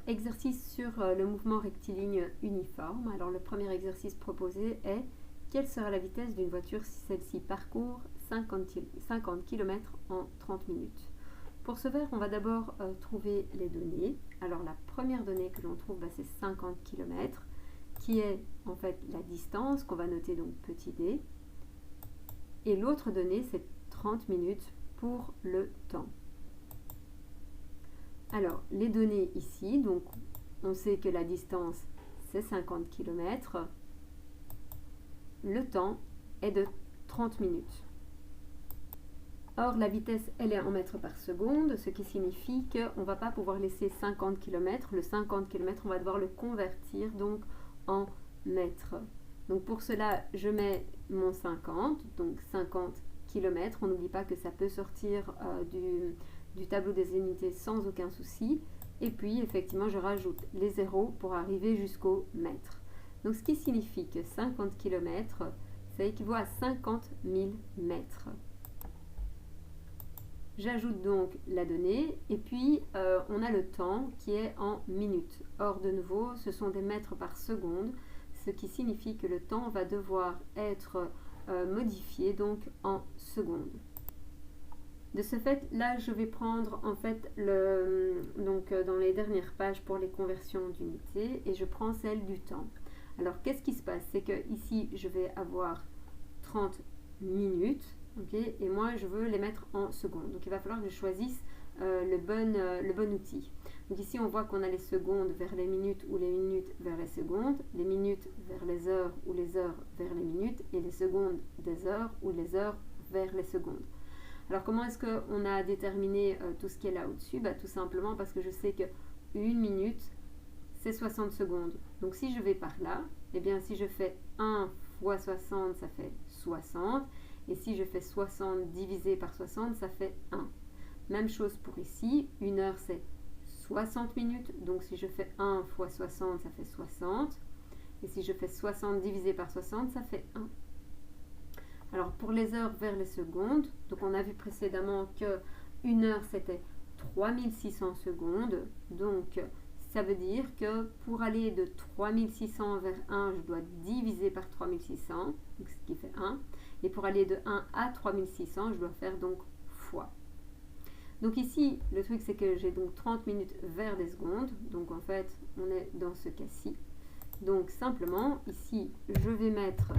exercice sur le mouvement rectiligne uniforme. Alors le premier exercice proposé est: quelle sera la vitesse d'une voiture si celle-ci parcourt 50 km en 30 minutes? Pour ce faire, on va d'abord trouver les données. Alors la première donnée que l'on trouve, c'est 50 km, qui est en fait la distance, qu'on va noter donc petit d. Et l'autre donnée, c'est 30 minutes pour le temps. Alors, les données ici, donc on sait que la distance, c'est 50 km. Le temps est de 30 minutes. Or, la vitesse, elle est en mètres par seconde, ce qui signifie qu'on ne va pas pouvoir laisser 50 km. Le 50 km, on va devoir le convertir donc en mètres. Donc pour cela, je mets mon 50, donc 50 km. On n'oublie pas que ça peut sortir du tableau des unités sans aucun souci. Et puis, effectivement, je rajoute les zéros pour arriver jusqu'au mètre. Donc, ce qui signifie que 50 km, ça équivaut à 50 000 mètres. J'ajoute donc la donnée et puis on a le temps qui est en minutes. Or, de nouveau, ce sont des mètres par seconde, ce qui signifie que le temps va devoir être modifié donc en secondes. De ce fait, là, je vais prendre en fait dans les dernières pages pour les conversions d'unités et je prends celle du temps. Alors, qu'est-ce qui se passe? C'est que ici, je vais avoir 30 minutes, okay, et moi, je veux les mettre en secondes. Donc, il va falloir que je choisisse le bon outil. Donc, ici, on voit qu'on a les secondes vers les minutes ou les minutes vers les secondes, les minutes vers les heures ou les heures vers les minutes et les secondes des heures ou les heures vers les secondes. Alors, comment est-ce qu'on a déterminé tout ce qui est là au-dessus? Tout simplement parce que je sais que une minute, c'est 60 secondes. Donc, si je vais par là, eh bien, si je fais 1 fois 60, ça fait 60. Et si je fais 60 divisé par 60, ça fait 1. Même chose pour ici. Une heure, c'est 60 minutes. Donc, si je fais 1 fois 60, ça fait 60. Et si je fais 60 divisé par 60, ça fait 1. Alors, pour les heures vers les secondes, donc on a vu précédemment que une heure, c'était 3600 secondes. Donc, ça veut dire que pour aller de 3600 vers 1, je dois diviser par 3600, donc ce qui fait 1. Et pour aller de 1 à 3600, je dois faire donc fois. Donc ici, le truc, c'est que j'ai donc 30 minutes vers des secondes. Donc en fait, on est dans ce cas-ci. Donc simplement, ici, je vais mettre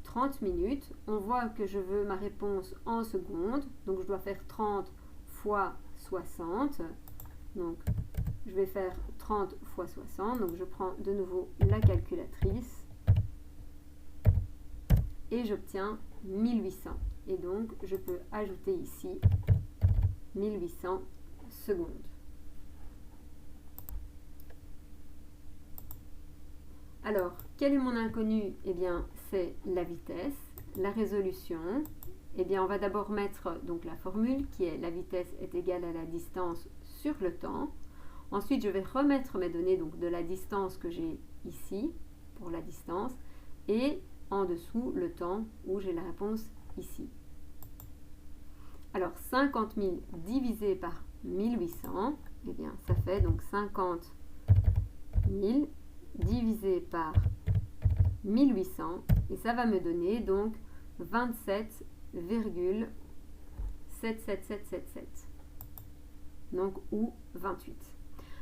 30 minutes. On voit que je veux ma réponse en secondes. Donc je dois faire 30 fois 60. Donc je vais faire 30 fois 60. Donc je prends de nouveau la calculatrice. Et j'obtiens 1800. Et donc je peux ajouter ici 1800 secondes. Alors, quel est mon inconnu? Eh bien, c'est la vitesse. La résolution, eh bien, on va d'abord mettre donc la formule qui est la vitesse est égale à la distance sur le temps. Ensuite, je vais remettre mes données donc de la distance que j'ai ici pour la distance et en dessous le temps où j'ai la réponse ici. Alors, 50 000 divisé par 1800, eh bien, ça fait donc 50 000 divisé par 1800 et ça va me donner donc 27,77777. Donc, ou 28.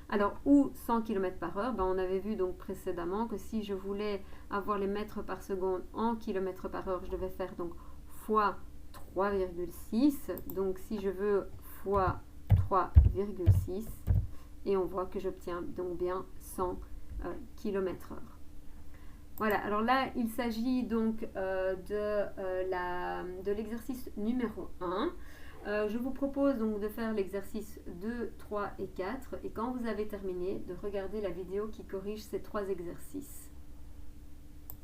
Alors, ou 100 km par heure, on avait vu donc précédemment que si je voulais avoir les mètres par seconde en km par heure, je devais faire donc fois 3,6. Donc, si je veux fois 3,6, et on voit que j'obtiens donc bien 100 km/h. Voilà, alors là, il s'agit donc de l'exercice numéro 1. Je vous propose donc de faire l'exercice 2, 3 et 4 et quand vous avez terminé, de regarder la vidéo qui corrige ces 3 exercices.